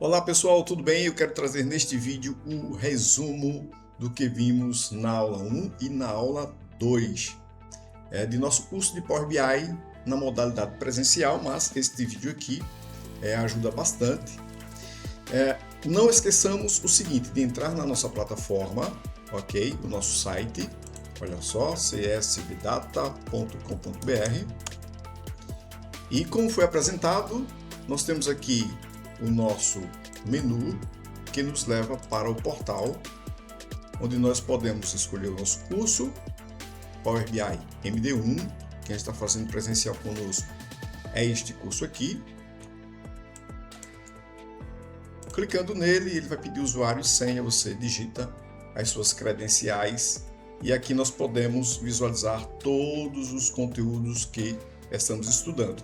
Olá pessoal, tudo bem? Eu quero trazer neste vídeo o resumo do que vimos na aula 1 e na aula 2 de nosso curso de Power BI na modalidade presencial, mas este vídeo aqui ajuda bastante. Não esqueçamos o seguinte, de entrar na nossa plataforma, ok? O nosso site, olha só, csvdata.com.br, e como foi apresentado, nós temos aqui o nosso menu que nos leva para o portal, onde nós podemos escolher o nosso curso, Power BI MD1. Quem está fazendo presencial conosco é este curso aqui. Clicando nele, ele vai pedir usuário e senha, você digita as suas credenciais e aqui nós podemos visualizar todos os conteúdos que estamos estudando.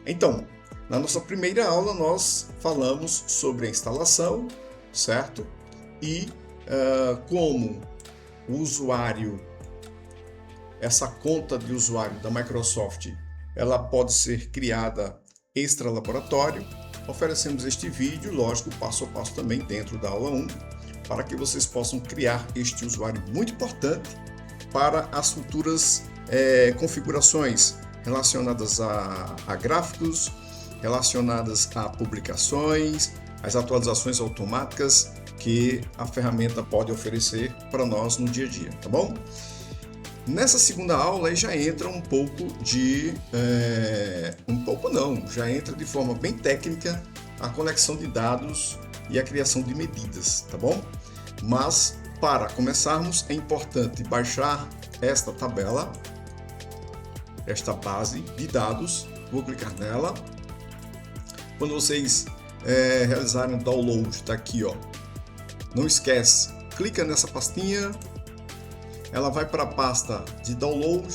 Então, na nossa primeira aula nós falamos sobre a instalação, certo? E como o usuário, essa conta de usuário da Microsoft, ela pode ser criada extra laboratório. Oferecemos este vídeo, lógico, passo a passo também dentro da aula 1, para que vocês possam criar este usuário muito importante para as futuras configurações relacionadas a gráficos, relacionadas a publicações, as atualizações automáticas que a ferramenta pode oferecer para nós no dia a dia, tá bom? Nessa segunda aula aí já entra um pouco de... já entra de forma bem técnica a conexão de dados e a criação de medidas, tá bom? Mas para começarmos é importante baixar esta tabela, esta base de dados. Vou clicar nela. Quando vocês realizarem o download, está aqui, ó. Não esquece, clica nessa pastinha, ela vai para a pasta de download.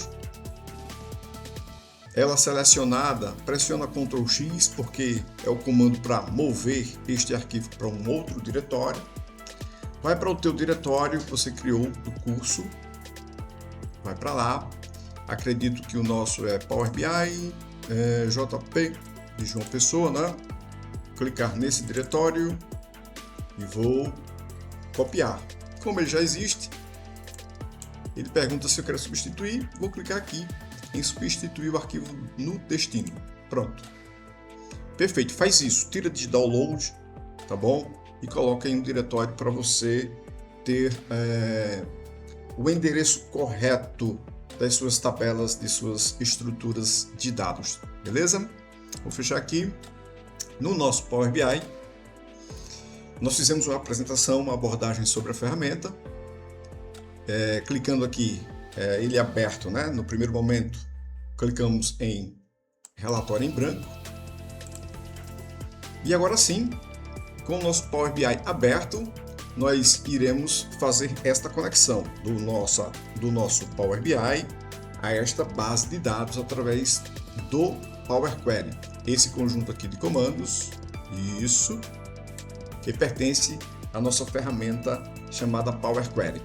Ela selecionada, pressiona Ctrl X porque é o comando para mover este arquivo para um outro diretório. Vai para o teu diretório que você criou do curso, vai para lá. Acredito que o nosso é Power BI, JP de João Pessoa, né? Clicar nesse diretório e vou copiar. Como ele já existe, ele pergunta se eu quero substituir, vou clicar aqui em substituir o arquivo no destino. Pronto. Perfeito, faz isso, tira de download, tá bom? E coloca em um diretório para você ter o endereço correto das suas tabelas, de suas estruturas de dados, beleza? Vou fechar aqui. No nosso Power BI, nós fizemos uma apresentação, uma abordagem sobre a ferramenta. Clicando aqui, ele é aberto, né? No primeiro momento, clicamos em relatório em branco. E agora sim, com o nosso Power BI aberto, nós iremos fazer esta conexão do nosso Power BI a esta base de dados através do Power Query. Esse conjunto aqui de comandos, isso, que pertence à nossa ferramenta chamada Power Query.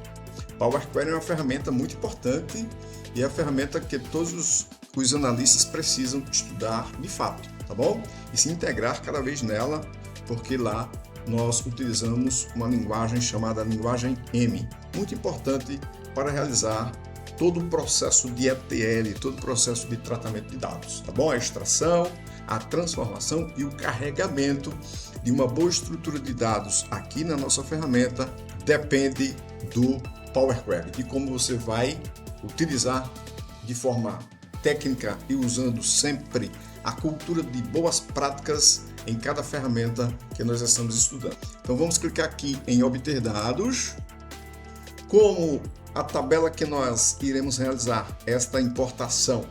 Power Query é uma ferramenta muito importante e é a ferramenta que todos os analistas precisam estudar de fato, tá bom? E se integrar cada vez nela, porque lá nós utilizamos uma linguagem chamada linguagem M, muito importante para realizar todo o processo de ETL, todo o processo de tratamento de dados, tá bom? A extração, a transformação e o carregamento de uma boa estrutura de dados aqui na nossa ferramenta depende do Power Query e como você vai utilizar de forma técnica e usando sempre a cultura de boas práticas em cada ferramenta que nós estamos estudando. Então vamos clicar aqui em obter dados. Como a tabela que nós iremos realizar esta importação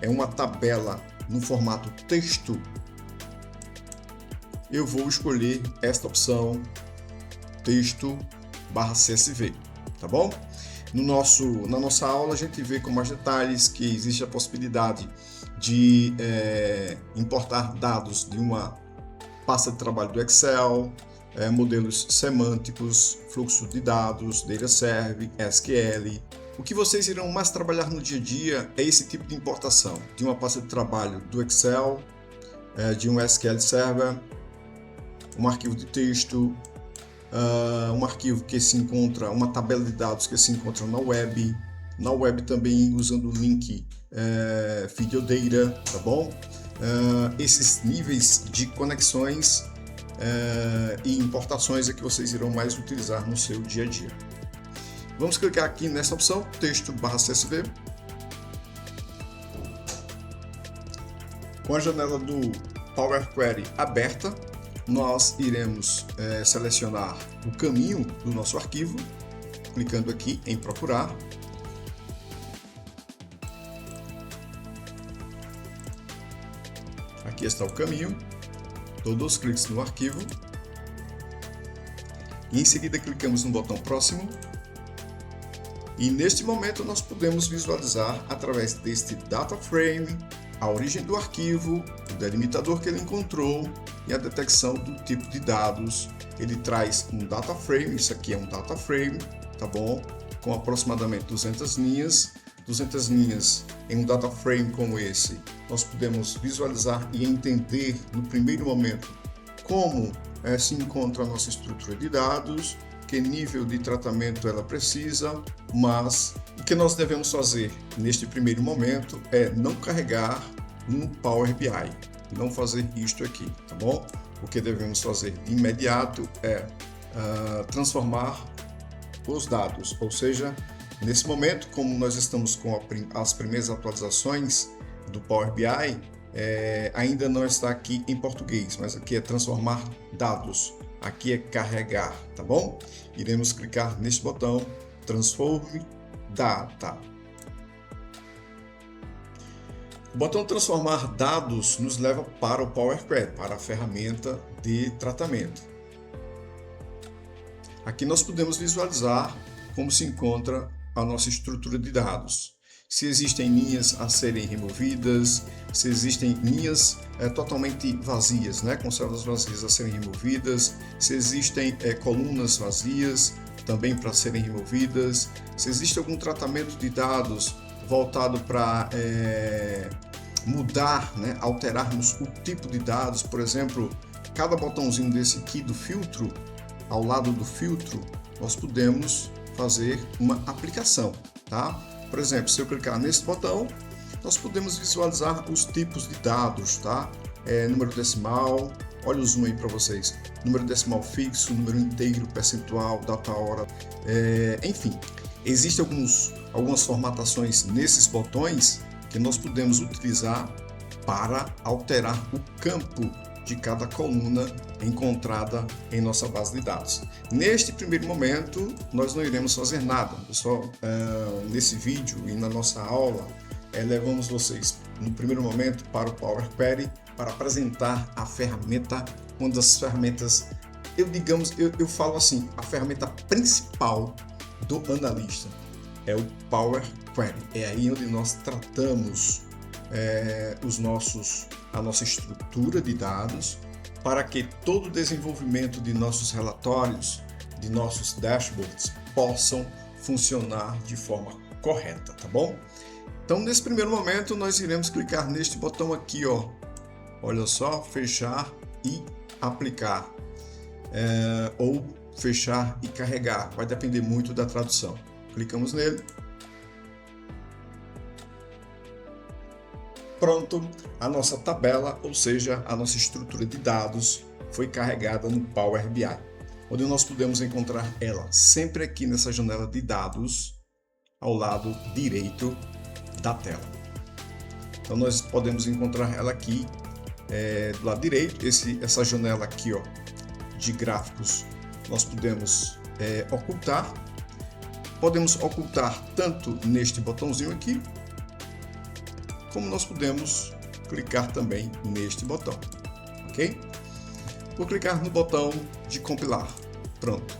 é uma tabela no formato texto, eu vou escolher esta opção texto/CSV, tá bom? Na nossa aula a gente vê com mais detalhes que existe a possibilidade de importar dados de uma pasta de trabalho do Excel, modelos semânticos, fluxo de dados, Data Serve, SQL. O que vocês irão mais trabalhar no dia a dia é esse tipo de importação de uma pasta de trabalho do Excel, de um SQL Server um arquivo de texto, um arquivo que se encontra, uma tabela de dados que se encontra na web também usando o link Videodata, tá bom? Esses níveis de conexões e importações é que vocês irão mais utilizar no seu dia a dia. Vamos clicar aqui nessa opção, texto/CSV. Com a janela do Power Query aberta, nós iremos selecionar o caminho do nosso arquivo, clicando aqui em procurar. Aqui está o caminho, dou 2 cliques no arquivo e em seguida clicamos no botão próximo. E neste momento nós podemos visualizar através deste data frame a origem do arquivo, o delimitador que ele encontrou e a detecção do tipo de dados. Ele traz um data frame, isso aqui é um data frame, tá bom? Com aproximadamente 200 linhas. 200 linhas em um data frame como esse, nós podemos visualizar e entender no primeiro momento como se encontra a nossa estrutura de dados, que nível de tratamento ela precisa, mas o que nós devemos fazer neste primeiro momento é não carregar no Power BI, não fazer isto aqui, tá bom? O que devemos fazer de imediato é transformar os dados, ou seja, nesse momento, como nós estamos com as primeiras atualizações do Power BI, ainda não está aqui em português, mas aqui é transformar dados, aqui é carregar, tá bom? Iremos clicar neste botão, Transforme Data. O botão Transformar Dados nos leva para o Power Query, para a ferramenta de tratamento. Aqui nós podemos visualizar como se encontra a nossa estrutura de dados. Se existem linhas a serem removidas, se existem linhas totalmente vazias, né, com células vazias a serem removidas, se existem colunas vazias também para serem removidas, se existe algum tratamento de dados voltado para mudar, né, alterarmos o tipo de dados, por exemplo, cada botãozinho desse aqui do filtro, ao lado do filtro, nós podemos fazer uma aplicação, tá? Por exemplo, se eu clicar nesse botão, nós podemos visualizar os tipos de dados, tá? Número decimal, olha o zoom aí para vocês, número decimal fixo, número inteiro, percentual, data, hora, enfim, existem algumas formatações nesses botões que nós podemos utilizar para alterar o campo de cada coluna encontrada em nossa base de dados. Neste primeiro momento, nós não iremos fazer nada. Pessoal, nesse vídeo e na nossa aula, levamos vocês, no primeiro momento, para o Power Query, para apresentar a ferramenta, uma das ferramentas, eu falo assim, a ferramenta principal do analista é o Power Query. É aí onde nós tratamos a nossa estrutura de dados para que todo o desenvolvimento de nossos relatórios, de nossos dashboards possam funcionar de forma correta, tá bom? Então, nesse primeiro momento, nós iremos clicar neste botão aqui, ó. Olha só, fechar e aplicar, ou fechar e carregar, vai depender muito da tradução. Clicamos nele. Pronto, a nossa tabela, ou seja, a nossa estrutura de dados foi carregada no Power BI, onde nós podemos encontrar ela sempre aqui nessa janela de dados, ao lado direito da tela. Então nós podemos encontrar ela aqui do lado direito, essa janela aqui, ó, de gráficos, nós podemos ocultar. Podemos ocultar tanto neste botãozinho aqui, como nós podemos clicar também neste botão, ok? Vou clicar no botão de compilar, pronto.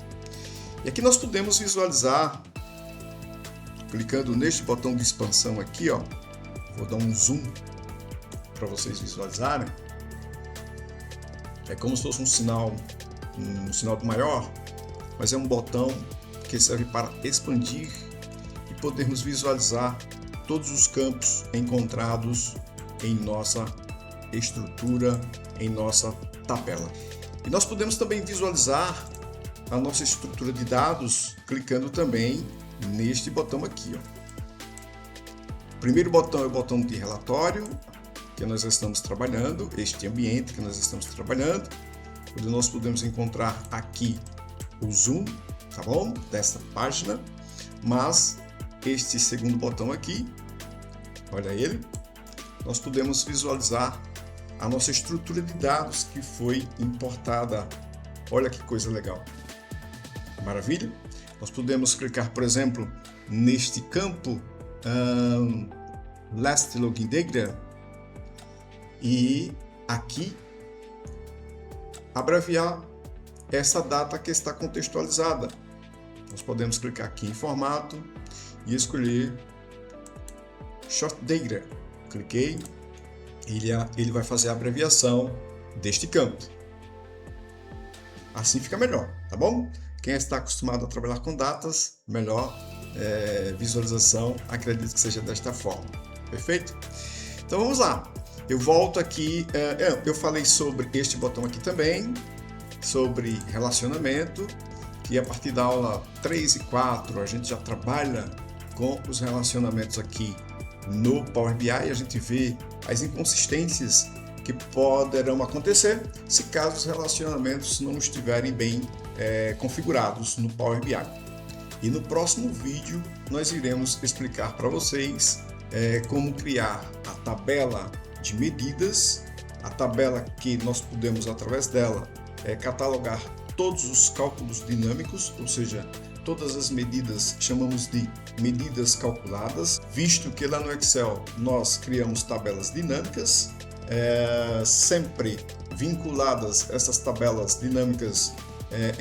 E aqui nós podemos visualizar, clicando neste botão de expansão aqui, ó, vou dar um zoom para vocês visualizarem. É como se fosse um sinal de maior, mas é um botão que serve para expandir e podermos visualizar todos os campos encontrados em nossa estrutura, em nossa tabela. E nós podemos também visualizar a nossa estrutura de dados clicando também neste botão aqui, ó. O primeiro botão é o botão de relatório, que nós estamos trabalhando, este ambiente que nós estamos trabalhando, onde nós podemos encontrar aqui o zoom, tá bom? Dessa página, mas este segundo botão aqui, olha ele, nós podemos visualizar a nossa estrutura de dados que foi importada. Olha que coisa legal. Maravilha? Nós podemos clicar, por exemplo, neste campo Last Login Data e aqui abreviar essa data que está contextualizada. Nós podemos clicar aqui em formato e escolher Short Data. Cliquei, ele vai fazer a abreviação deste campo. Assim fica melhor, tá bom? Quem está acostumado a trabalhar com datas, melhor visualização, acredito que seja desta forma. Perfeito? Então vamos lá. Eu volto aqui, eu falei sobre este botão aqui também, sobre relacionamento, que a partir da aula 3 e 4 a gente já trabalha com os relacionamentos aqui no Power BI, a gente vê as inconsistências que poderão acontecer se caso os relacionamentos não estiverem bem configurados no Power BI. E no próximo vídeo nós iremos explicar para vocês como criar a tabela de medidas, a tabela que nós podemos através dela catalogar todos os cálculos dinâmicos, ou seja, todas as medidas chamamos de medidas calculadas, visto que lá no Excel nós criamos tabelas dinâmicas, sempre vinculadas essas tabelas dinâmicas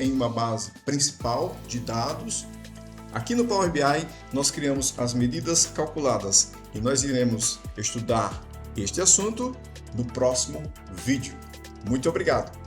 em uma base principal de dados. Aqui no Power BI nós criamos as medidas calculadas e nós iremos estudar este assunto no próximo vídeo. Muito obrigado!